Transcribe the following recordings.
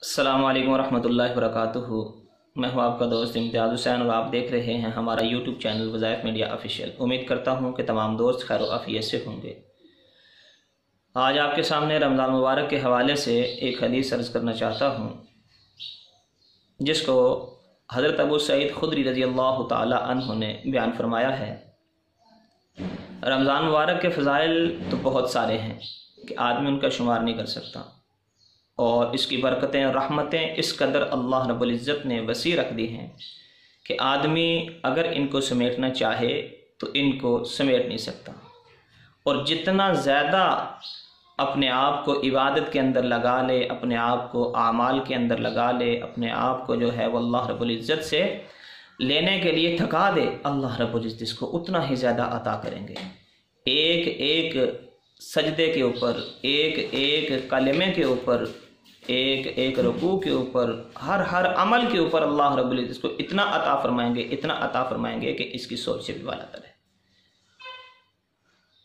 السلام علیکم ورحمۃ اللہ وبرکاتہ۔ میں ہوں آپ کا دوست امتیاز حسین اور آپ دیکھ رہے ہیں ہمارا یوٹیوب چینل وظائف میڈیا آفیشیل۔ امید کرتا ہوں کہ تمام دوست خیر و عافیت سے ہوں گے۔ آج آپ کے سامنے رمضان مبارک کے حوالے سے ایک حدیث عرض کرنا چاہتا ہوں، جس کو حضرت ابو سعید خدری رضی اللہ تعالی عنہ نے بیان فرمایا ہے۔ رمضان مبارک کے فضائل تو بہت سارے ہیں کہ آدمی ان کا شمار نہیں کر سکتا، اور اس کی برکتیں اور رحمتیں اس قدر اللہ رب العزت نے وسیع رکھ دی ہیں کہ آدمی اگر ان کو سمیٹنا چاہے تو ان کو سمیٹ نہیں سکتا، اور جتنا زیادہ اپنے آپ کو عبادت کے اندر لگا لے، اپنے آپ کو اعمال کے اندر لگا لے، اپنے آپ کو جو ہے وہ اللہ رب العزت سے لینے کے لیے تھکا دے، اللہ رب العزت اس کو اتنا ہی زیادہ عطا کریں گے۔ ایک ایک سجدے کے اوپر، ایک ایک کلمے کے اوپر، ایک ایک رکوع کے اوپر، ہر عمل کے اوپر اللہ رب العزت اس کو اتنا عطا فرمائیں گے، اتنا عطا فرمائیں گے کہ اس کی سوچ سے بھی بالاتر ہے۔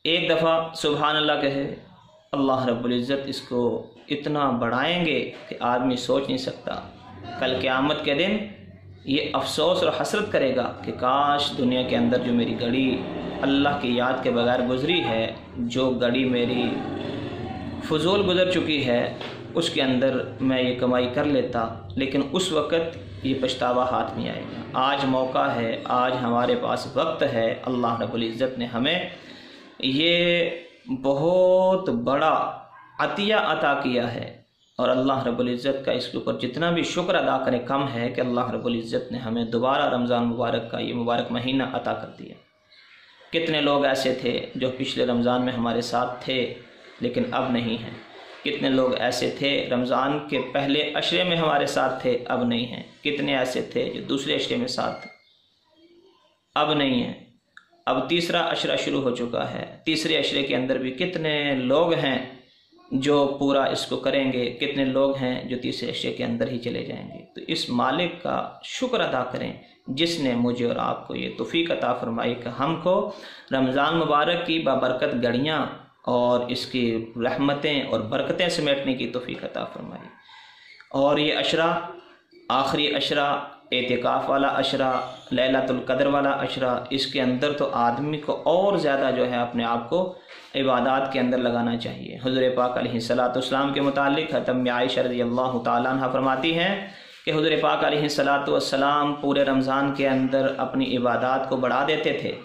ایک دفعہ سبحان اللہ کہے، اللہ رب العزت اس کو اتنا بڑھائیں گے کہ آدمی سوچ نہیں سکتا۔ کل قیامت کے دن یہ افسوس اور حسرت کرے گا کہ کاش دنیا کے اندر جو میری گھڑی اللہ کی یاد کے بغیر گزری ہے، جو گھڑی میری فضول گزر چکی ہے، اس کے اندر میں یہ کمائی کر لیتا، لیکن اس وقت یہ پچھتاوا ہاتھ میں آئے گا۔ آج موقع ہے، آج ہمارے پاس وقت ہے، اللہ رب العزت نے ہمیں یہ بہت بڑا عطیہ عطا کیا ہے، اور اللہ رب العزت کا اس کے اوپر جتنا بھی شکر ادا کریں کم ہے کہ اللہ رب العزت نے ہمیں دوبارہ رمضان مبارک کا یہ مبارک مہینہ عطا کر دیا۔ کتنے لوگ ایسے تھے جو پچھلے رمضان میں ہمارے ساتھ تھے لیکن اب نہیں ہیں، کتنے لوگ ایسے تھے رمضان کے پہلے عشرے میں ہمارے ساتھ تھے، اب نہیں ہیں، کتنے ایسے تھے جو دوسرے عشرے میں ساتھ تھے، اب نہیں ہیں۔ اب تیسرا عشرہ شروع ہو چکا ہے، تیسرے عشرے کے اندر بھی کتنے لوگ ہیں جو پورا اس کو کریں گے، کتنے لوگ ہیں جو تیسرے عشرے کے اندر ہی چلے جائیں گے۔ تو اس مالک کا شکر ادا کریں جس نے مجھے اور آپ کو یہ توفیق عطا فرمائی کہ ہم کو رمضان مبارک کی بابرکت گھڑیاں اور اس کی رحمتیں اور برکتیں سمیٹنے کی توفیق عطا فرمائی۔ اور یہ عشرہ، آخری عشرہ، اعتکاف والا عشرہ، لیلۃ القدر عشرہ عشرہ، اس کے اندر تو آدمی کو اور زیادہ جو ہے اپنے آپ کو عبادات کے اندر لگانا چاہیے۔ حضور پاک علیہ الصلاۃ والسلام کے متعلق حضرت ام عائشہ رضی اللہ تعالیٰ عنہ فرماتی ہیں کہ حضور پاک علیہ الصلاۃ والسلام پورے رمضان کے اندر اپنی عبادات کو بڑھا دیتے تھے،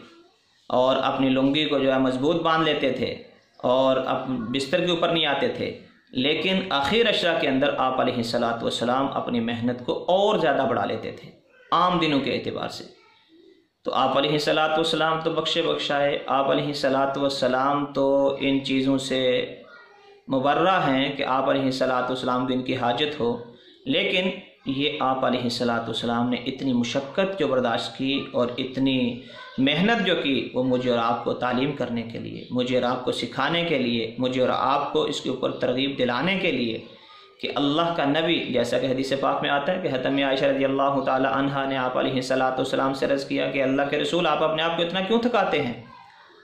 اور اپنی لنگی کو جو ہے مضبوط باندھ لیتے تھے، اور بستر کے اوپر نہیں آتے تھے، لیکن آخر عشرہ کے اندر آپ علیہ الصلاۃ والسلام اپنی محنت کو اور زیادہ بڑھا لیتے تھے عام دنوں کے اعتبار سے۔ تو آپ علیہ الصلاۃ والسلام تو بخشے بخشائے، آپ علیہ الصلاۃ والسلام تو ان چیزوں سے مبرہ ہیں کہ آپ علیہ الصلاۃ والسلام کو ان کی حاجت ہو، لیکن یہ آپ علیہ الصلاۃ والسلام نے اتنی مشقت جو برداشت کی اور اتنی محنت جو کی، وہ مجھے اور آپ کو تعلیم کرنے کے لیے، مجھے اور آپ کو سکھانے کے لیے، مجھے اور آپ کو اس کے اوپر ترغیب دلانے کے لیے کہ اللہ کا نبی، جیسا کہ حدیث پاک میں آتا ہے کہ حضرت ام عائشہ رضی اللہ تعالی عنہا نے آپ علیہ الصلاۃ والسلام سے عرض کیا کہ اللہ کے رسول، آپ اپنے آپ کو اتنا کیوں تھکاتے ہیں؟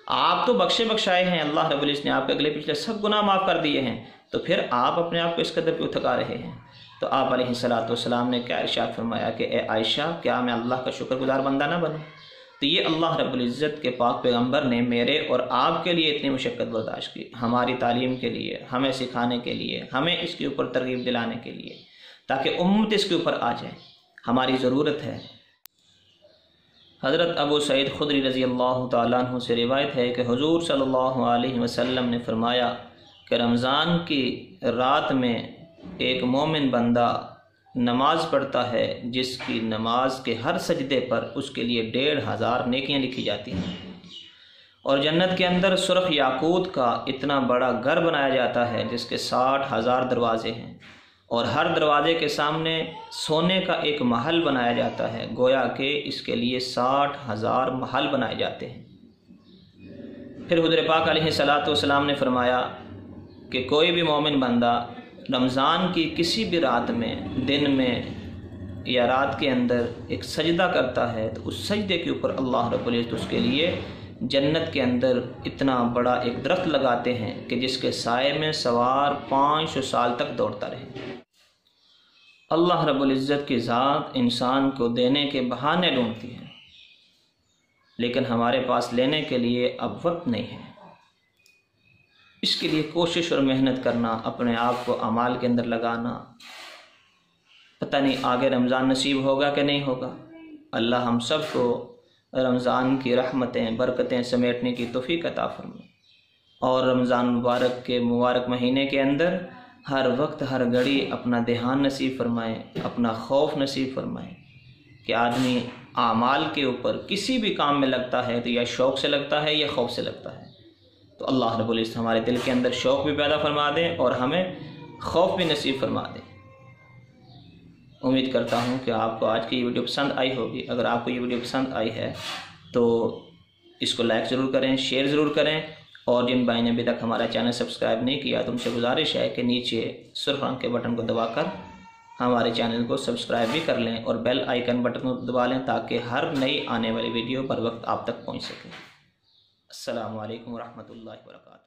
آپ تو بخشے بخشائے ہیں، اللہ رب العزت نے آپ کے اگلے پچھلے سب گناہ معاف کر دیے ہیں، تو پھر آپ اپنے آپ کو اس قدر کیوں تھکا رہے ہیں؟ تو آپ علیہ الصلاۃ والسلام نے کیا ارشاد فرمایا کہ اے عائشہ، کیا میں اللہ کا شکر گزار بندہ نہ بنوں؟ تو یہ اللہ رب العزت کے پاک پیغمبر نے میرے اور آپ کے لیے اتنی مشقت برداشت کی، ہماری تعلیم کے لیے، ہمیں سکھانے کے لیے، ہمیں اس کے اوپر ترغیب دلانے کے لیے، تاکہ امت اس کے اوپر آ جائے، ہماری ضرورت ہے۔ حضرت ابو سعید خدری رضی اللہ تعالیٰ عنہ سے روایت ہے کہ حضور صلی اللہ علیہ وسلم نے فرمایا کہ رمضان کی رات میں ایک مومن بندہ نماز پڑھتا ہے جس کی نماز کے ہر سجدے پر اس کے لیے 1500 نیکیاں لکھی جاتی ہیں، اور جنت کے اندر سرخ یاقوت کا اتنا بڑا گھر بنایا جاتا ہے جس کے 60,000 دروازے ہیں، اور ہر دروازے کے سامنے سونے کا ایک محل بنایا جاتا ہے، گویا کہ اس کے لیے 60,000 محل بنائے جاتے ہیں۔ پھر حضور پاک علیہ الصلاۃ والسلام نے فرمایا کہ کوئی بھی مومن بندہ رمضان کی کسی بھی رات میں، دن میں یا رات کے اندر ایک سجدہ کرتا ہے تو اس سجدے کے اوپر اللہ رب العزت اس کے لیے جنت کے اندر اتنا بڑا ایک درخت لگاتے ہیں کہ جس کے سائے میں سوار 500 سال تک دوڑتا رہے۔ اللہ رب العزت کی ذات انسان کو دینے کے بہانے ڈھونڈتی ہے، لیکن ہمارے پاس لینے کے لیے اب وقت نہیں ہے۔ اس کے لیے کوشش اور محنت کرنا، اپنے آپ کو اعمال کے اندر لگانا۔ پتہ نہیں آگے رمضان نصیب ہوگا کہ نہیں ہوگا۔ اللہ ہم سب کو رمضان کی رحمتیں برکتیں سمیٹنے کی توفیق عطا فرمائے، اور رمضان مبارک کے مبارک مہینے کے اندر ہر وقت ہر گھڑی اپنا دھیان نصیب فرمائے، اپنا خوف نصیب فرمائے، کہ آدمی اعمال کے اوپر کسی بھی کام میں لگتا ہے تو یا شوق سے لگتا ہے یا خوف سے لگتا ہے۔ تو اللہ رب العزت ہمارے دل کے اندر شوق بھی پیدا فرما دیں اور ہمیں خوف بھی نصیب فرما دیں۔ امید کرتا ہوں کہ آپ کو آج کی یہ ویڈیو پسند آئی ہوگی۔ اگر آپ کو یہ ویڈیو پسند آئی ہے تو اس کو لائک ضرور کریں، شیئر ضرور کریں، اور جن بھائی نے ابھی تک ہمارا چینل سبسکرائب نہیں کیا تو ان سے گزارش ہے کہ نیچے سرخ رنگ کے بٹن کو دبا کر ہمارے چینل کو سبسکرائب بھی کر لیں، اور بیل آئیکن بٹن کو دبا لیں تاکہ ہر نئی آنے والی ویڈیو بر وقت آپ تک پہنچ سکے۔ السلام علیکم ورحمۃ اللہ وبرکاتہ۔